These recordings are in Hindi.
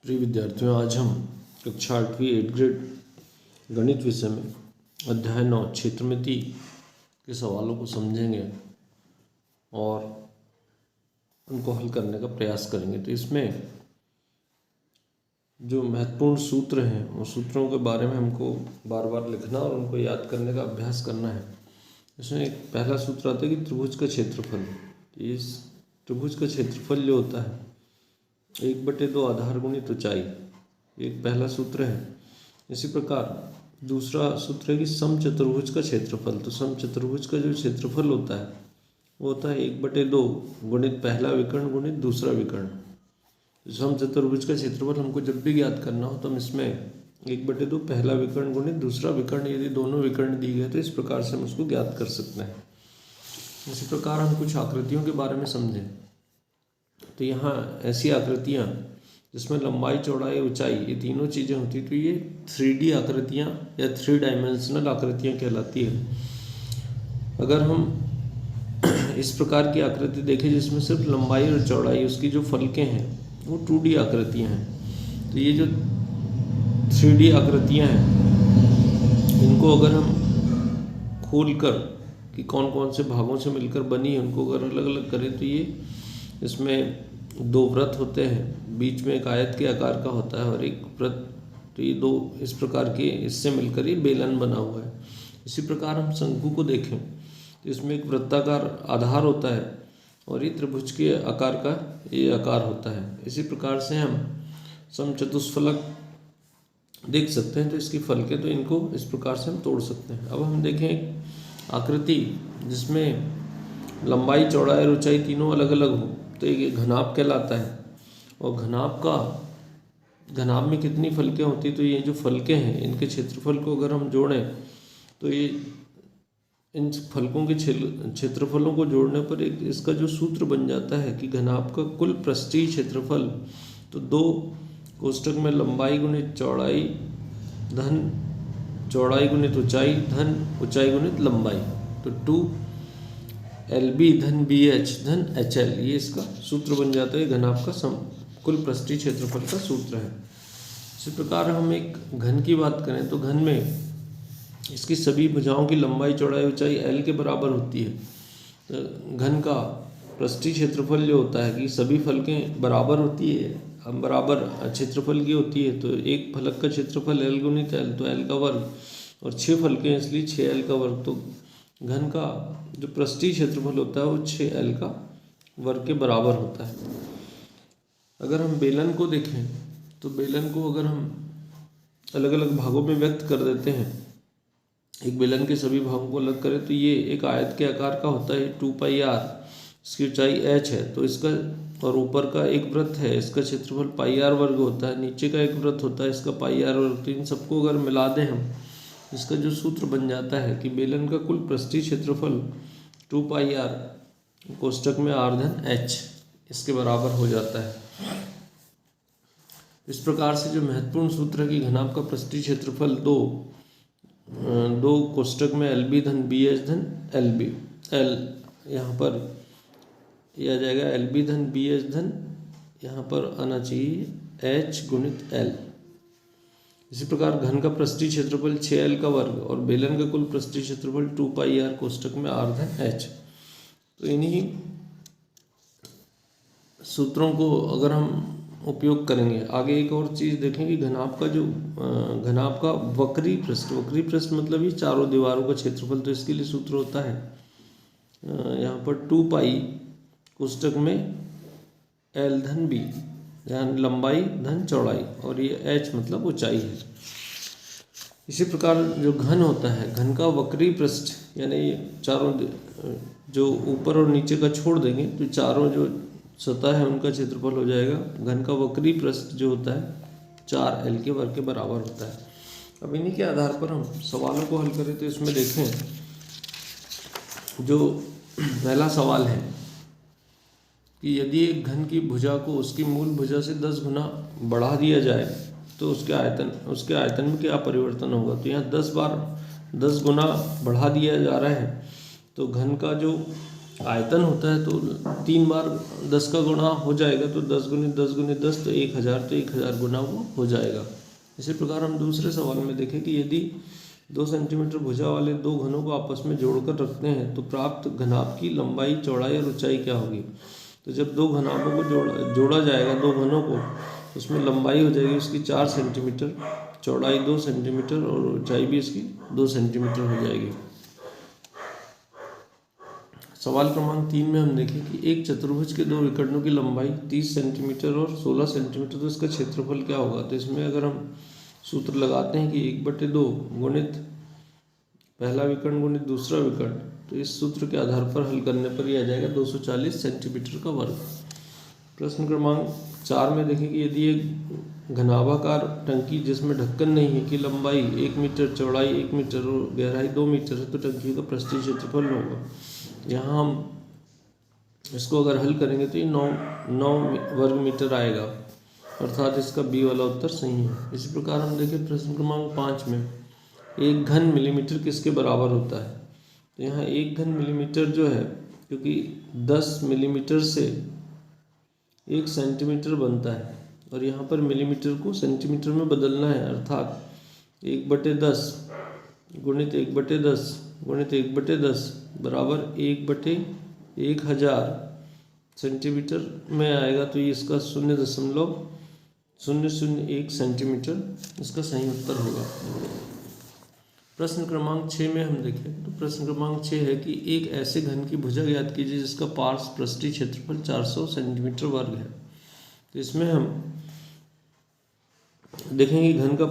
प्रिय विद्यार्थियों, आज हम कक्षा 8वीं 8th ग्रेड गणित विषय में अध्याय 9 क्षेत्रमिति के सवालों को समझेंगे और उनको हल करने का प्रयास करेंगे। तो इसमें जो महत्वपूर्ण सूत्र हैं उन सूत्रों के बारे में हमको बार बार लिखना और उनको याद करने का अभ्यास करना है। इसमें एक पहला सूत्र आता है कि त्रिभुज का क्षेत्रफल। इस त्रिभुज का क्षेत्रफल जो होता है 1/2 आधार गुणित ऊंचाई, एक पहला सूत्र है। इसी प्रकार दूसरा सूत्र है कि समचतुर्भुज का क्षेत्रफल। तो समचतुर्भुज का जो क्षेत्रफल होता है वो होता है 1/2 गुणित पहला विकर्ण गुणित दूसरा विकर्ण। तो समचतुर्भुज का क्षेत्रफल हमको जब भी ज्ञात करना हो तो हम इसमें 1/2 पहला विकर्ण गुणित दूसरा विकर्ण, यदि दोनों विकर्ण दी गए तो इस प्रकार से हम उसको ज्ञात कर सकते हैं। इसी प्रकार हम कुछ आकृतियों के बारे में समझें। तो यहाँ ऐसी आकृतियाँ जिसमें लंबाई, चौड़ाई, ऊंचाई ये तीनों चीज़ें होती, तो ये 3D आकृतियाँ या 3 डायमेंशनल आकृतियाँ कहलाती है। अगर हम इस प्रकार की आकृति देखें जिसमें सिर्फ लंबाई और चौड़ाई, उसकी जो फलकें हैं वो 2D आकृतियाँ हैं। तो ये जो 3D आकृतियाँ हैं इनको अगर हम खोल कर कि कौन कौन से भागों से मिलकर बनी है उनको अगर अलग अलग करें तो ये इसमें 2 वृत्त होते हैं, बीच में एक आयत के आकार का होता है और एक वृत्त। तो ये 2 इस प्रकार के इससे मिलकर ये बेलन बना हुआ है। इसी प्रकार हम शंकु को देखें तो इसमें एक वृत्ताकार आधार होता है और ये त्रिभुज के आकार का ये आकार होता है। इसी प्रकार से हम समचतुष्फलक देख सकते हैं। तो इसकी फलकें, तो इनको इस प्रकार से हम तोड़ सकते हैं। अब हम देखें एक आकृति जिसमें लंबाई, चौड़ाई और ऊंचाई तीनों अलग अलग हो तो एक घनाभ कहलाता है। और घनाभ में कितनी फलकें होती, तो ये जो फलकें हैं इनके क्षेत्रफल को अगर हम जोड़ें तो ये इन फलकों के क्षेत्रफलों को जोड़ने पर एक इसका जो सूत्र बन जाता है कि घनाभ का कुल पृष्ठीय क्षेत्रफल, तो 2 कोष्ठक में लंबाई गुणित चौड़ाई धन चौड़ाई गुणित ऊंचाई धन ऊंचाई गुणित लंबाई, तो 2LB धन BH धन HL, ये इसका सूत्र बन जाता है। घनाभ का कुल पृष्ठीय क्षेत्रफल का सूत्र है। इसी प्रकार हम एक घन की बात करें तो घन में इसकी सभी भुजाओं की लंबाई, चौड़ाई, ऊंचाई L के बराबर होती है। तो घन का पृष्ठीय क्षेत्रफल जो होता है कि सभी फलकें बराबर होती है, हम बराबर क्षेत्रफल की होती है। तो एक फलक का क्षेत्रफल L गुणित L, तो L का वर्ग, और 6 फलकें इसलिए 6L का वर्ग। तो घन का जो पृष्ठीय क्षेत्रफल होता है वो 6L का वर्ग के बराबर होता है। अगर हम बेलन को देखें तो बेलन को अगर हम अलग अलग भागों में व्यक्त कर देते हैं, एक बेलन के सभी भागों को अलग करें तो ये एक आयत के आकार का होता है 2πr, इसकी ऊंचाई h है। तो इसका और ऊपर का एक वृत्त है, इसका क्षेत्रफल πr वर्ग होता है। नीचे का एक वृत्त होता है, इसका πr वर्ग। तो इन सबको अगर मिला दें हम, इसका जो सूत्र बन जाता है कि बेलन का कुल पृष्ठीय क्षेत्रफल 2πr कोष्ठक में r धन h इसके बराबर हो जाता है। इस प्रकार से जो महत्वपूर्ण सूत्र है कि घनाभ का पृष्ठीय क्षेत्रफल 2 कोष्ठक में LB धन BH धन LB, L यहाँ पर यह आ जाएगा LB धन BH धन, यहाँ पर आना चाहिए H गुणित L। इसी प्रकार घन का पृष्ठीय क्षेत्रफल 6L का वर्ग और बेलन का कुल पृष्ठीय क्षेत्रफल 2πr कोष्ठक में r धन h। तो इन्हीं सूत्रों को अगर हम उपयोग करेंगे आगे, एक और चीज़ देखेंगे घनाभ का वक्री पृष्ठ मतलब ये चारों दीवारों का क्षेत्रफल। तो इसके लिए सूत्र होता है यहाँ पर 2π कोष्ठक में L धन B, यानी लंबाई धन चौड़ाई, और ये h मतलब ऊंचाई है। इसी प्रकार जो घन होता है, घन का वक्री पृष्ठ, यानी चारों जो ऊपर और नीचे का छोड़ देंगे तो चारों जो सतह है उनका क्षेत्रफल हो जाएगा। घन का वक्री पृष्ठ जो होता है 4L के वर्ग के बराबर होता है। अब इन्हीं के आधार पर हम सवालों को हल करें तो इसमें देखें जो पहला सवाल है कि यदि एक घन की भुजा को उसकी मूल भुजा से 10 गुना बढ़ा दिया जाए तो उसके आयतन में क्या परिवर्तन होगा। तो यहाँ 10 बार 10 गुना बढ़ा दिया जा रहा है। तो घन का जो आयतन होता है तो 3 बार 10 का गुणा हो जाएगा, तो 10 गुणित 10 गुणित 10 तो 1000, तो 1000 गुना वो हो जाएगा। इसी प्रकार हम दूसरे सवाल में देखें कि यदि 2 सेंटीमीटर भुजा वाले दो घनों को आपस में जोड़कर रखते हैं तो प्राप्त घनाभ की लंबाई, चौड़ाई और ऊंचाई क्या होगी। तो जब दो घनाभों को जोड़ा जाएगा, दो घनों को, तो उसमें लंबाई हो जाएगी उसकी 4 सेंटीमीटर, चौड़ाई 2 सेंटीमीटर और ऊंचाई भी इसकी 2 सेंटीमीटर हो जाएगी। सवाल क्रमांक 3 में हम देखें कि एक चतुर्भुज के दो विकर्णों की लंबाई 30 सेंटीमीटर और 16 सेंटीमीटर, तो इसका क्षेत्रफल क्या होगा। तो इसमें अगर हम सूत्र लगाते हैं कि 1/2 गुणित पहला विकर्ण गुणित दूसरा विकर्ण, तो इस सूत्र के आधार पर हल करने पर यह आ जाएगा 240 सेंटीमीटर का वर्ग। प्रश्न क्रमांक 4 में देखें कि यदि एक घनाभाकार टंकी जिसमें ढक्कन नहीं है की लंबाई 1 मीटर, चौड़ाई 1 मीटर और गहराई 2 मीटर है, तो टंकी का पृष्ठीय क्षेत्रफल होगा। यहाँ हम इसको अगर हल करेंगे तो ये 9 वर्ग मीटर आएगा, अर्थात इसका बी वाला उत्तर सही है। इसी प्रकार हम देखें प्रश्न क्रमांक 5 में, 1 घन मिलीमीटर किसके बराबर होता है। तो यहाँ 1 घन मिलीमीटर जो है, क्योंकि 10 मिलीमीटर से 1 सेंटीमीटर बनता है और यहाँ पर मिलीमीटर को सेंटीमीटर में बदलना है, अर्थात 1/10 गुणित 1/10 गुणित 1/10 बराबर 1/1000 सेंटीमीटर में आएगा। तो ये इसका 0.001 सेंटीमीटर इसका सही उत्तर होगा। प्रश्न क्रमांक 6 में हम देखें तो प्रश्न क्रमांक 6 है कि एक ऐसे घन की भुजा ज्ञात कीजिए जिसका पार्श्व पृष्ठीय क्षेत्रफल 400 सेंटीमीटर वर्ग है। तो इसमें हम देखेंगे घन का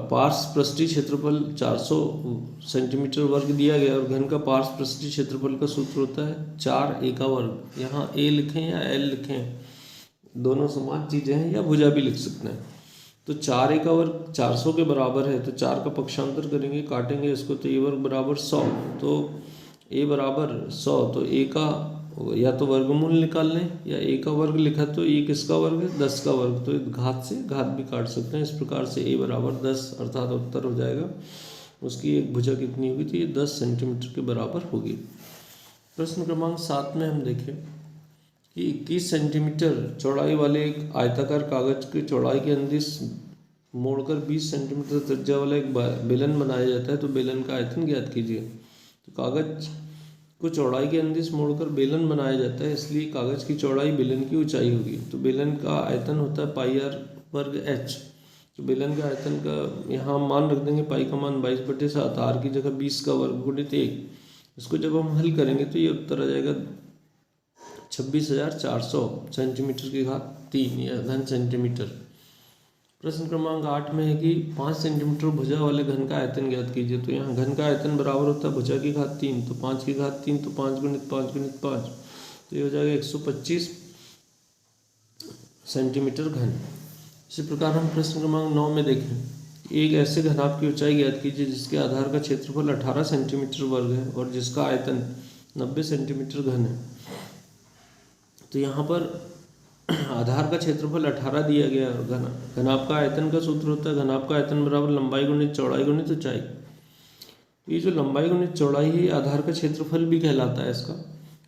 पार्श्व पृष्ठीय क्षेत्रफल 400 सेंटीमीटर वर्ग दिया गया और घन का पार्श्व पृष्ठीय क्षेत्रफल का सूत्र होता है 4a का वर्ग। यहाँ a लिखें या l लिखें, दोनों समान चीज़ें हैं, या भुजा भी लिख सकते हैं। तो 4a का वर्ग 400 के बराबर है, तो 4 का पक्षांतर करेंगे, काटेंगे इसको, तो a वर्ग बराबर 100। तो a बराबर 100, तो a का या तो वर्गमूल निकाल लें, या a का वर्ग लिखा तो ये किसका वर्ग है, 10 का वर्ग, तो घात से घात भी काट सकते हैं। इस प्रकार से a बराबर 10 अर्थात उत्तर हो जाएगा उसकी एक भुजा कितनी होगी, तो ये 10 सेंटीमीटर के बराबर होगी। प्रश्न क्रमांक 7 में हम देखें कि 21 सेंटीमीटर चौड़ाई वाले एक आयताकार कागज की चौड़ाई के अंदिश मोड़कर 20 सेंटीमीटर त्रिज्या वाला एक बेलन बनाया जाता है, तो बेलन का आयतन ज्ञात कीजिए। तो कागज को चौड़ाई के अंदिश मोड़कर बेलन बनाया जाता है, इसलिए कागज की चौड़ाई बेलन की ऊंचाई होगी। तो बेलन का आयतन होता है पाई r वर्ग h। तो बेलन का आयतन का यहाँ मान रख देंगे, पाई का मान 22/7, r की जगह 20 का वर्ग गुणित 1। इसको जब हम हल करेंगे तो ये उत्तर आ जाएगा 26,400 सेंटीमीटर की घात 3 या घन सेंटीमीटर। प्रश्न क्रमांक 8 में है कि 5 सेंटीमीटर भुजा वाले घन का आयतन ज्ञात कीजिए। तो यहाँ घन का आयतन बराबर होता है भुजा की घात 3, तो 5 की घात 3, तो 5 गुणित 5 गुणित 5, तो ये हो जाएगा 125 सेंटीमीटर घन। इसी प्रकार हम प्रश्न क्रमांक 9 में देखें, एक ऐसे घनाभ की ऊंचाई ज्ञात कीजिए जिसके आधार का क्षेत्रफल 18 सेंटीमीटर वर्ग है और जिसका आयतन 90 सेंटीमीटर घन है। तो यहाँ पर आधार का क्षेत्रफल 18 दिया गया और घनाभ का आयतन का सूत्र होता है घनाभ का आयतन बराबर लंबाई गुणित चौड़ाई गुणित ऊंचाई। ये जो लंबाई गुणित चौड़ाई है आधार का क्षेत्रफल भी कहलाता है इसका।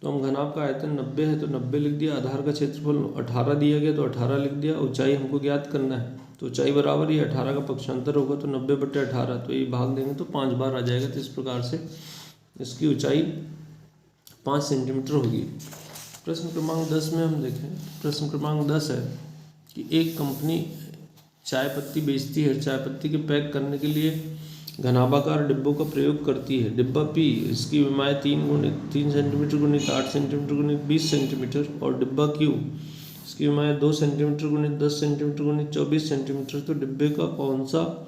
तो हम घनाभ का आयतन 90 है तो 90 लिख दिया, आधार का क्षेत्रफल 18 दिया गया तो 18 लिख दिया, ऊंचाई हमको ज्ञात करना है तो ऊंचाई बराबर ये 18 का पक्षांतर होगा तो 90/18, तो ये भाग देंगे तो 5 बार आ जाएगा। तो इस प्रकार से इसकी ऊंचाई 5 सेंटीमीटर होगी। प्रश्न क्रमांक 10 में हम देखें, प्रश्न क्रमांक 10 है कि एक कंपनी चाय पत्ती बेचती है, चाय पत्ती के पैक करने के लिए घनाभाकार डिब्बों का प्रयोग करती है। डिब्बा पी इसकी विमाएँ 3 सेंटीमीटर गुणित 8 सेंटीमीटर गुणित 20 सेंटीमीटर और डिब्बा क्यू इसकी विमाएँ 2 सेंटीमीटर गुणित 10 सेंटीमीटर गुणित 24 सेंटीमीटर। तो डिब्बे का कौन सा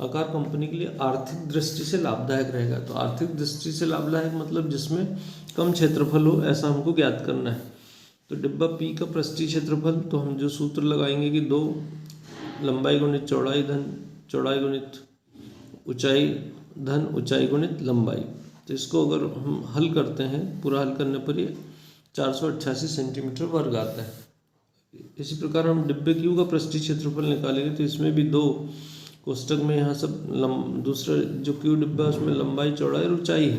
आकार कंपनी के लिए आर्थिक दृष्टि से लाभदायक रहेगा। तो आर्थिक दृष्टि से लाभदायक मतलब जिसमें कम क्षेत्रफल हो, ऐसा हमको ज्ञात करना है। तो डिब्बा पी का पृष्ठीय क्षेत्रफल, तो हम जो सूत्र लगाएंगे कि 2 लंबाई गुणित चौड़ाई धन चौड़ाई गुणित ऊंचाई धन ऊंचाई गुणित लंबाई। तो इसको अगर हम हल करते हैं, पूरा हल करने पर ये 488 सेंटीमीटर वर्ग आता है। इसी प्रकार हम डिब्बे क्यू का पृष्ठीय क्षेत्रफल निकालेंगे तो इसमें भी 2 कोष्टक में यहाँ सब दूसरा जो क्यू डिब्बा है उसमें लंबाई चौड़ाई और ऊंचाई है।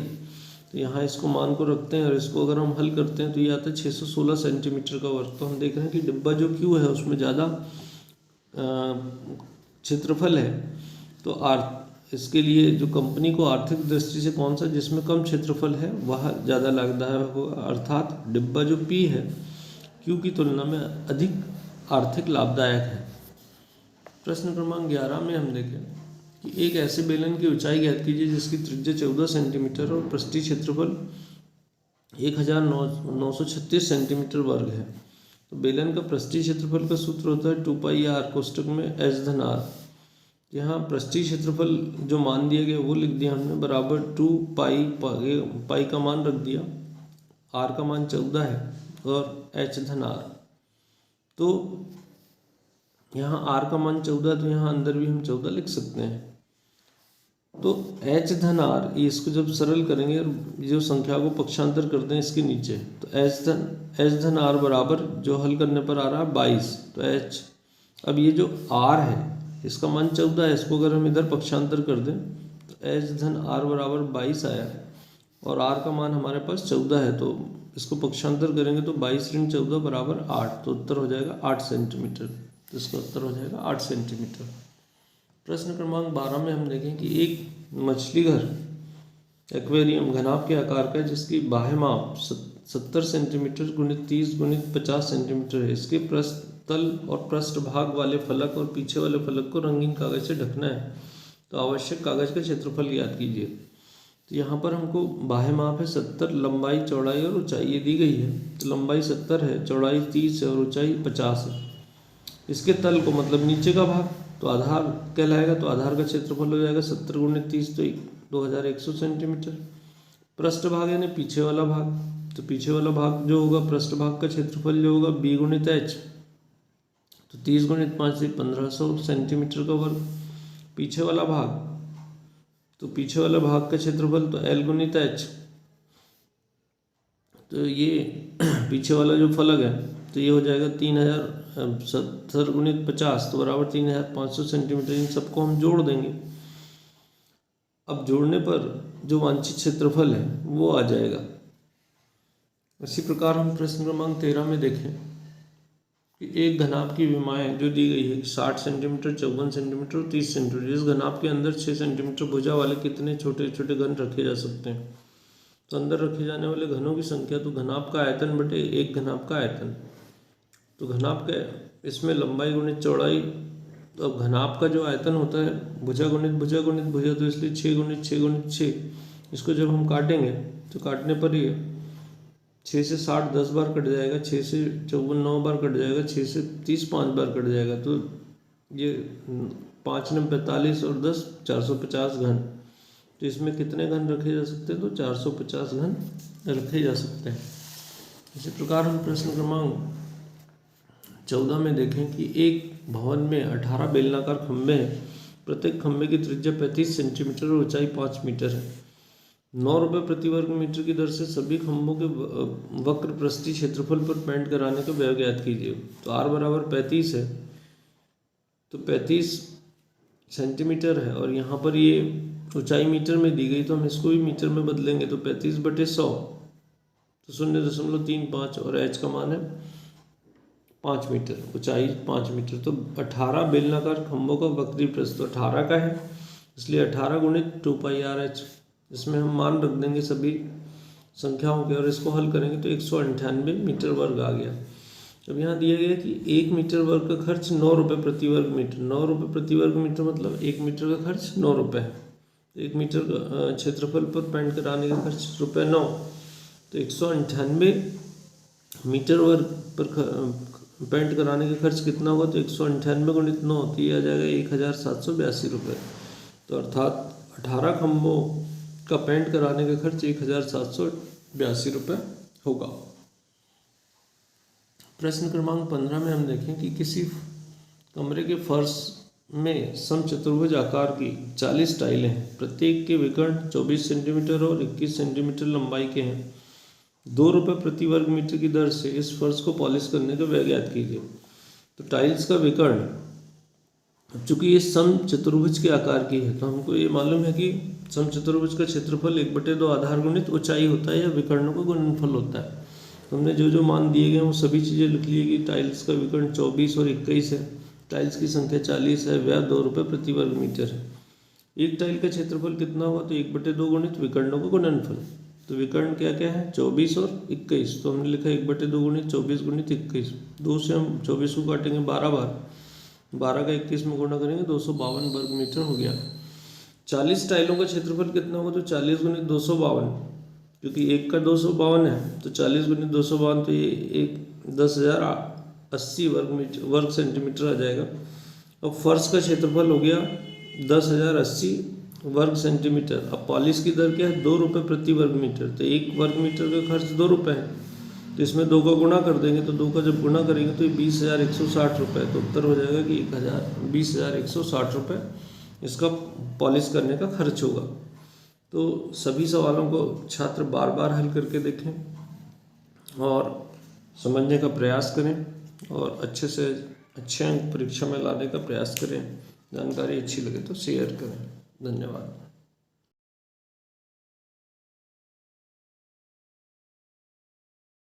तो यहाँ इसको मान को रखते हैं और इसको अगर हम हल करते हैं तो ये आता है 616 सेंटीमीटर का वर्ग। तो हम देख रहे हैं कि डिब्बा जो क्यू है उसमें ज़्यादा क्षेत्रफल है, तो इसके लिए जो कंपनी को आर्थिक दृष्टि से कौन सा जिसमें कम क्षेत्रफल है वह ज़्यादा लाभदायक होगा, अर्थात डिब्बा जो पी है क्यू की तुलना में अधिक आर्थिक लाभदायक है। प्रश्न क्रमांक 11 में हम देखें कि एक ऐसे बेलन की ऊंचाई ज्ञात कीजिए जिसकी त्रिज्या 14 सेंटीमीटर और पृष्ठीय क्षेत्रफल 1936 सेंटीमीटर वर्ग है। तो बेलन का पृष्ठीय क्षेत्रफल का सूत्र होता है 2πr कोष्टक में h/r। यहाँ पृष्ठीय क्षेत्रफल जो मान दिया गया वो लिख दिया हमने बराबर 2π का मान रख दिया, r का मान 14 है और h/r। तो यहाँ r का मान 14 तो यहाँ अंदर भी हम 14 लिख सकते हैं। तो h/r इसको जब सरल करेंगे जो संख्या को पक्षांतर करते हैं इसके नीचे, तो h/r बराबर जो हल करने पर आ रहा है 22। तो h, अब ये जो r है इसका मान 14 है, इसको अगर हम इधर पक्षांतर कर दें तो h/r बराबर 22 आया और r का मान हमारे पास 14 है, तो इसको पक्षांतर करेंगे तो 22 × 14 बराबर 8। तो उत्तर हो जाएगा 8 सेंटीमीटर। तो इसका उत्तर हो जाएगा 8 सेंटीमीटर। प्रश्न क्रमांक 12 में हम देखें कि एक मछली घर एक्वेरियम घनाभ के आकार का है जिसकी बाह्य माप 70 सेंटीमीटर × 30 × 50 सेंटीमीटर है। इसके पृष्ठ तल और पृष्ठ भाग वाले फलक और पीछे वाले फलक को रंगीन कागज से ढकना है। तो आवश्यक कागज का क्षेत्रफल ज्ञात कीजिए। तो यहाँ पर हमको बाह्य माप है 70, लंबाई चौड़ाई और ऊंचाई ये दी गई है। तो लंबाई 70 है, चौड़ाई 30 है और ऊंचाई 50 है। इसके तल को मतलब नीचे का भाग तो आधार कहलाएगा, तो आधार का क्षेत्रफल हो जाएगा 70 × 30 तो 2100 सेंटीमीटर। पृष्ठ भाग यानी पीछे वाला भाग, तो पीछे वाला भाग जो होगा पृष्ठ भाग का क्षेत्रफल जो होगा b × h, तो 30 × 5 से 1500 सेंटीमीटर का वर्ग। पीछे वाला भाग, तो पीछे वाला भाग का क्षेत्रफल तो l × h, तो ये पीछे वाला जो फलक है तो ये हो जाएगा 3070 × 50 तो बराबर 3500 सेंटीमीटर। इन सबको हम जोड़ देंगे। अब जोड़ने पर जो वांछित क्षेत्रफल है वो आ जाएगा। इसी प्रकार हम प्रश्न क्रमांक 13 में देखें कि एक घनाभ की विमाएँ जो दी गई है 60 सेंटीमीटर, 54 सेंटीमीटर और 30 सेंटीमीटर। इस घनाभ के अंदर 6 सेंटीमीटर भुजा वाले कितने छोटे छोटे घन रखे जा सकते हैं? तो अंदर रखे जाने वाले घनों की संख्या तो घनाभ का आयतन बटे एक घनाभ का आयतन। तो घनाभ का इसमें लंबाई गुणित चौड़ाई, तो अब घनाभ का जो आयतन होता है भुजा गुणित भुजा गुणित भुजा, तो इसलिए 6 × 6 × 6। इसको जब हम काटेंगे तो काटने पर ये 6 से 60 10 बार कट जाएगा, 6 से 54 9 बार कट जाएगा, 6 से 30 5 बार कट जाएगा। तो ये 5 × 45 और 10 450 घन। तो इसमें कितने घन रखे जा सकते हैं? तो 450 घन रखे जा सकते हैं। इसी प्रकार हम प्रश्न क्रमांक 14 में देखें कि एक भवन में 18 बेलनाकार खंभे हैं। प्रत्येक खंभे की त्रिज्या 35 सेंटीमीटर और ऊंचाई 5 मीटर है। 9 रुपये प्रति वर्ग मीटर की दर से सभी खंभों के वक्र पृष्ठीय क्षेत्रफल पर पेंट कराने का व्यय ज्ञात कीजिए। तो r बराबर 35 है, तो 35 सेंटीमीटर है और यहाँ पर ये ऊंचाई मीटर में दी गई तो हम इसको भी मीटर में बदलेंगे। तो 35/100 तो 0.35 और h का मान है 5 मीटर, ऊंचाई 5 मीटर। तो 18 बेलनाकार खंभों का वक्री प्रस्थ तो 18 का है, इसलिए 18 × 2πrh। इसमें हम मान रख देंगे सभी संख्याओं के और इसको हल करेंगे तो 198 मीटर वर्ग आ गया। अब यहाँ दिया गया कि 1 मीटर वर्ग का खर्च 9 रुपये प्रति वर्ग मीटर। 9 रुपये प्रति वर्ग मीटर मतलब 1 मीटर का खर्च 9 रुपये है। 1 मीटर का क्षेत्रफल पर पेंट कराने का खर्च ₹9। तो 198 मीटर वर्ग पर पेंट कराने का खर्च कितना होगा? तो 198 × 9 तो ये आ जाएगा 1782 रुपये। तो अर्थात 18 खंभों का पेंट कराने का खर्च 1782 रुपये होगा। प्रश्न क्रमांक 15 में हम देखें कि किसी कमरे के फर्श में समचतुर्भुज आकार की 40 टाइलें हैं। प्रत्येक के विकर्ण 24 सेंटीमीटर और 21 सेंटीमीटर लंबाई के हैं। 2 रुपये प्रति वर्ग मीटर की दर से इस फर्श को पॉलिश करने का व्यय ज्ञात कीजिए। तो टाइल्स का विकर्ण, चूंकि ये समचतुर्भुज के आकार की है तो हमको ये मालूम है कि समचतुर्भुज का क्षेत्रफल 1/2 आधार गुणित ऊंचाई होता है या विकर्णों का गुणनफल होता है। तो हमने जो जो मान दिए गए वो सभी चीज़ें लिख ली कि टाइल्स का विकर्ण 24 और 21 है, टाइल्स की संख्या 40 है, व्यय 2 रुपये प्रति वर्ग मीटर है। एक टाइल का क्षेत्रफल कितना हुआ, तो 1/2 गुणित विकर्णों का गुणनफल। तो विकर्ण क्या क्या है, 24 और 21। तो हमने लिखा 1/2 गुणित 24 गुणित 21। 2 से हम 24 को काटेंगे 12 बार, 12 का 21 में गुणा करेंगे 252 वर्ग मीटर हो गया। 40 टाइलों का क्षेत्रफल कितना होगा, तो 40 गुणित 252, क्योंकि एक का 252 है तो 40 गुणित 252 तो ये एक 10,080 वर्ग सेंटीमीटर आ जाएगा। अब फर्श का क्षेत्रफल हो गया 10,080 वर्ग सेंटीमीटर। अब पॉलिश की दर क्या है, 2 रुपये प्रति वर्ग मीटर। तो 1 वर्ग मीटर का खर्च 2 रुपये है, तो इसमें 2 का गुणा कर देंगे, तो 2 का जब गुणा करेंगे तो ये 20,160 रुपये। तो उत्तर हो जाएगा कि 20,160 रुपये इसका पॉलिश करने का खर्च होगा। तो सभी सवालों को छात्र बार बार हल करके देखें और समझने का प्रयास करें और अच्छे से अच्छे अंक परीक्षा में लाने का प्रयास करें। जानकारी अच्छी लगे तो शेयर करें। धन्यवाद।